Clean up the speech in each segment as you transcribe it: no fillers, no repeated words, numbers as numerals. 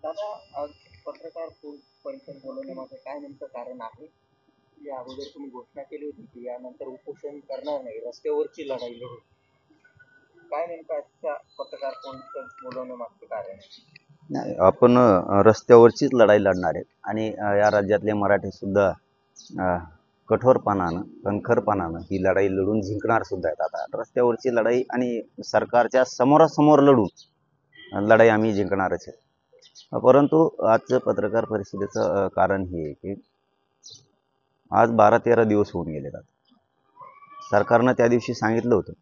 दादा, आज पत्रकार परिषद बोलवण्यामागे काय नेमकं कारण आहे? या अगोदर तुम्ही घोषणा केली होती की यानंतर उपोषण करणार नाही, रस्त्यावरची लढाई लढू. काय नेमकं आजच्या पत्रकार परिषद बोलवण्यामागचं कारण आहे? नाही, आपण रस्त्यावरचीच लढाई लढणार आहे आणि या राज्यातले मराठी सुद्धा कठोरपणानं कणखरपणानं ही लढाई लढून जिंकणार सुद्धा आहेत. आता रस्त्यावरची लढाई आणि सरकारच्या समोरासमोर लढून लढाई आम्ही जिंकणारच आहे. परंतु आजचं पत्रकार परिषदेचं कारण हे आहे की आज 12-13 दिवस होऊन गेले. सरकारनं त्या दिवशी सांगितलं होतं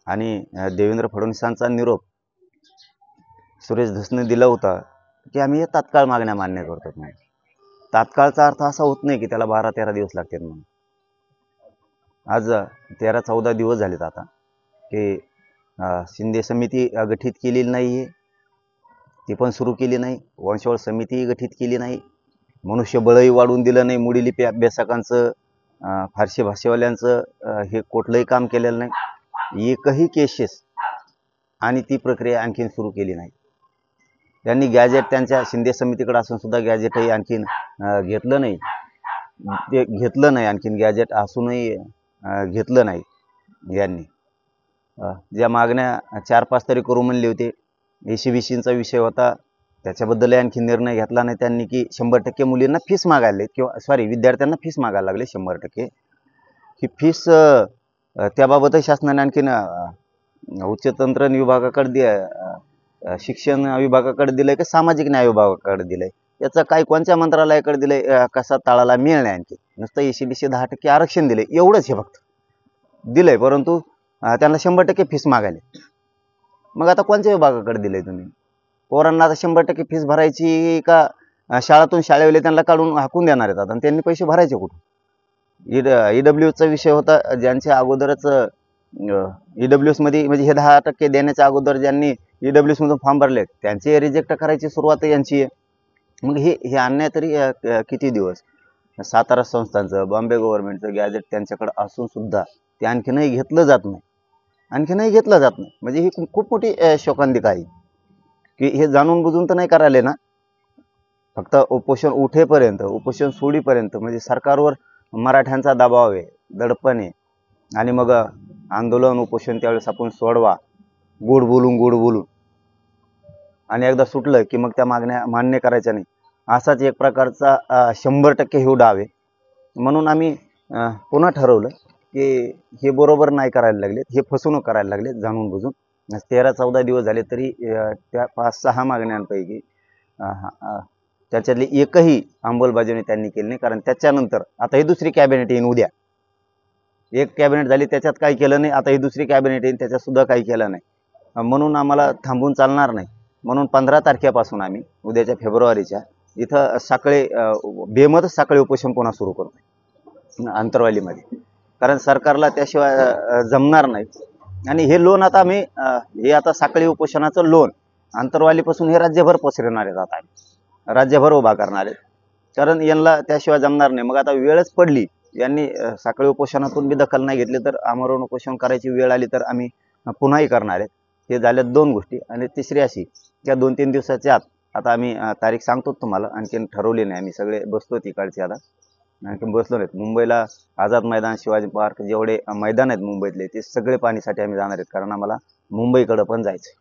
आणि देवेंद्र फडणवीसांचा निरोप सुरेश धसने दिला होता की आम्ही या तात्काळ मागण्या मान्य करतो. नाही, तात्काळचा अर्थ असा होत नाही की त्याला 12-13 दिवस लागतात म्हणून. आज 13-14 दिवस झालेत आता की शिंदे समिती गठीत केलेली नाही आहे, ती पण सुरू केली नाही. वंशवळ समिती गठीत केली नाही. मनुष्यबळही वाढवून दिलं नाही. मुडी लिपी अभ्यासकांचं, फारसी भाषेवाल्यांचं हे कुठलंही काम केलेलं नाही. एकही केसेस आणि ती प्रक्रिया आणखीन सुरू केली नाही. त्यांनी गॅजेट त्यांच्या शिंदे समितीकडे असून सुद्धा गॅजेटही आणखीन घेतलं नाही. ते घेतलं नाही, आणखीन गॅजेट असूनही घेतलं नाही. यांनी ज्या मागण्या 4-5 तरी करू म्हणले होते, ACBCचा विषय होता, त्याच्याबद्दलही आणखी निर्णय घेतला नाही त्यांनी की 100% मुलींना फीस मागायला किंवा विद्यार्थ्यांना फीस मागायला लागले 100%. ही फीस त्याबाबतही शासनाने आणखीन उच्च तंत्रज्ञान विभागाकडे शिक्षण विभागाकडे दिलंय की सामाजिक न्याय विभागाकडे दिलंय, याचं काय कोणत्या मंत्रालयाकडे दिलंय कसा ताळाला मिळणार. आणखी नुसतं ACBC 10% आरक्षण दिले एवढंच हे फक्त दिलंय, परंतु त्यांना 100% फीस मागायले. मग आता कोणत्या विभागाकडे दिलंय तुम्ही? पोरांना आता 100% फीस भरायची का शाळेतून शाळेवाले त्यांना काढून हाकून देणार आहेत आता, आणि त्यांनी पैसे भरायचे कुठून? EWSचा विषय होता. ज्यांच्या अगोदरच EWS मध्ये म्हणजे हे 10% देण्याच्या अगोदर ज्यांनी EWS मधून फॉर्म भरले त्यांचे रिजेक्ट करायची सुरुवात यांची आहे. मग हे अन्याय तरी किती दिवस? सातारा संस्थांचं, बॉम्बे गव्हर्नमेंटचं गॅजेट त्यांच्याकडे असून सुद्धा ते आणखीनही घेतलं जात नाही. म्हणजे ही खूप मोठी शोकांतिका आहे की हे जाणून बुजून तर नाही करायले ना. फक्त उपोषण उठेपर्यंत, उपोषण सोडीपर्यंत म्हणजे सरकारवर मराठ्यांचा दबाव आहे, दडपण आहे, आणि मग आंदोलन उपोषण त्यावेळेस आपण सोडवा गोड बोलून, आणि एकदा सुटलं की मग त्या मागण्या मान्य करायच्या नाही. असाच एक प्रकारचा 100% हे डाव आहे. म्हणून आम्ही पुन्हा ठरवलं की हे बरोबर नाही करायला लागलेत, हे फसवणूक करायला लागलेत जाणून बुजून. 13-14 दिवस झाले तरी त्या 5-6 मागण्यांपैकी त्याच्यातली एकही अंमलबजावणी त्यांनी केली नाही. कारण त्याच्यानंतर आता ही दुसरी कॅबिनेट येईन उद्या. एक कॅबिनेट झाली त्याच्यात काही केलं नाही, आता ही दुसरी कॅबिनेट येईन त्याच्यात सुद्धा काही केलं नाही. म्हणून आम्हाला थांबून चालणार नाही. म्हणून 15 तारखेपासून आम्ही उद्याच्या फेब्रुवारीच्या इथं साखळे बेमतच साखळे उपोषण पुन्हा सुरू करतो आंतरवालीमध्ये. कारण सरकारला त्याशिवाय जमणार नाही. आणि हे लोन आता आम्ही हे आता साखळी उपोषणाचं लोन आंतरवालीपासून हे राज्यभर पसरवणार आहेत. आता आम्ही राज्यभर उभा करणार आहेत, कारण यांना त्याशिवाय जमणार नाही. मग आता वेळच पडली, यांनी साखळी उपोषणातून बी दखल नाही घेतली तर आमरण उपोषण करायची वेळ आली तर आम्ही पुन्हाही करणार आहेत. हे झाल्या 2 गोष्टी. आणि तिसरी अशी, त्या 2-3 दिवसाच्या आत आता आम्ही तारीख सांगतो तुम्हाला, आणखीन ठरवली नाही. आम्ही सगळे बसतो तिकडचे, आता आणखी बसलो नाहीत. मुंबईला आझाद मैदान, शिवाजी पार्क, जेवढे मैदान आहेत मुंबईतले ते सगळे पाणीसाठी आम्ही जाणार आहेत, कारण आम्हाला मुंबईकडे पण जायचं.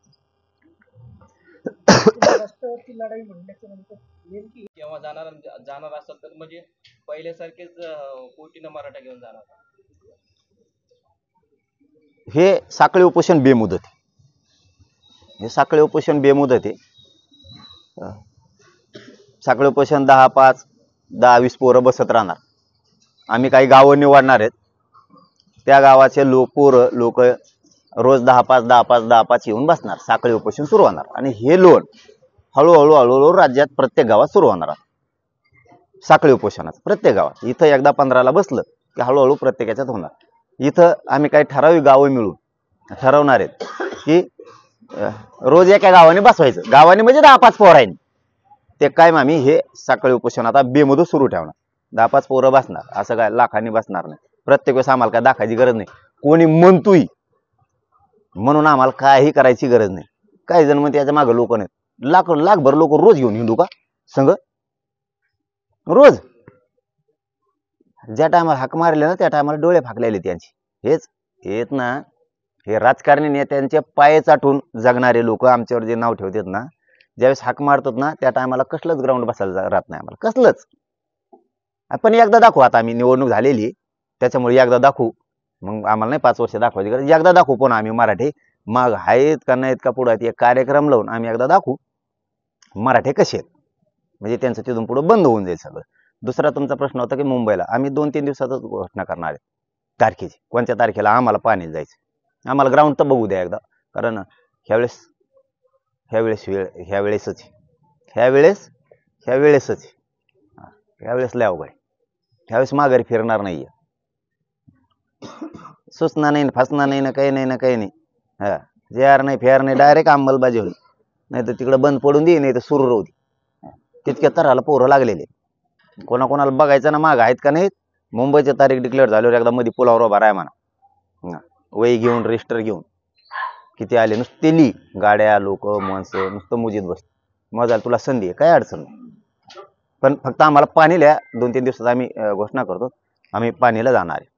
रस्त्यावरची लढाई म्हणण्याचं नंतर नेमकी केव्हा जाणार असेल तर म्हणजे पहिल्यासारखेच कोटीनं मराठा घेऊन जाणार? हे साखळी उपोषण बेमुदत आहे. हे साखळी उपोषण बेमुदत आहे. साखळी उपोषण 10-5, 10-20 पोरं बसत राहणार. आम्ही काही गावं निवडणार आहेत, त्या गावाचे लोक रोज 10-5 येऊन बसणार. साखळी उपोषण सुरू होणार आणि हे लोन हळूहळू राज्यात प्रत्येक गावात सुरू होणार. साखळी उपोषणाचं प्रत्येक गावात इथं एकदा 15ला बसलं की हळूहळू प्रत्येकाच्यात होणार. इथं आम्ही काही ठराविक गावं मिळून ठरवणार आहेत की रोज एका गावाने बसवायचं. गावाने म्हणजे 10-5 पोरांनी ते काय आम्ही हे साखळी उपोषण आता बेमुदत सुरू ठेवणार. 10-5 पोरं बसणार, असं काय लाखांनी बसणार नाही. प्रत्येक वेळेस आम्हाला काय दाखायची गरज नाही. कोणी म्हणतोय म्हणून आम्हाला काही करायची गरज नाही. काही जण म्हणते याच्या मागे लोक नाहीत, लाखभर लोक रोज घेऊन हिंदू का संघ रोज ज्या टायमाला हाक मारले ना त्या टायमाला डोळे फाकलेले त्यांचे हेच येत ना हे राजकारणी नेत्यांचे पाय चाटून जगणारे लोक आमच्यावर जे नाव ठेवतात ना ज्यावेळेस हाक मारतात ना त्या टायमाला कसलंच ग्राउंड बसायला राहत नाही आम्हाला कसलंच आपण एकदा दाखवू आता आम्ही निवडणूक झालेली त्याच्यामुळे एकदा दाखवू मग आम्हाला नाही 5 वर्ष दाखवायची गरज एकदा दाखवू पण आम्ही मराठी मग आहेत का नाहीत का पुढे एक कार्यक्रम लावून आम्ही एकदा दाखवू मराठी कसे आहेत म्हणजे त्यांचं तिथून पुढे बंद होऊन जाईल सगळं दुसरा तुमचा प्रश्न होता की मुंबईला आम्ही 2-3 दिवसातच घोषणा करणार आहे तारखेची कोणत्या तारखेला आम्हाला पाणी जायचं आम्हाला ग्राउंड तर बघू द्या एकदा कारण ह्यावेळेस लय अवघड ह्यावेळेस माघारी फिरणार नाहीये सुचना नाही फसणार नाही ना काही नाही हा जे आर नाही फेर नाही डायरेक्ट अंमलबाजी होईल नाही तर तिकडे बंद पडून दे नाही तर सुरू राहू दे तितक्या तराला पोरं लागलेले कोणाकोणाला बघायचं ना माग आहेत का नाहीत मुंबईची तारीख डिक्लेअर झाल्यावर एकदा मध्ये पुलावर उभा राहा म्हणा वही घेऊन रजिस्टर घेऊन किती आले नुसते ली गाड्या लोक माणसं नुसतं मुजीत बसत मजाला तुला संधी आहे काय अडचण नाही पण फक्त आम्हाला पाणीला 2-3 दिवसात आम्ही घोषणा करतो आम्ही पाणीला जाणार आहे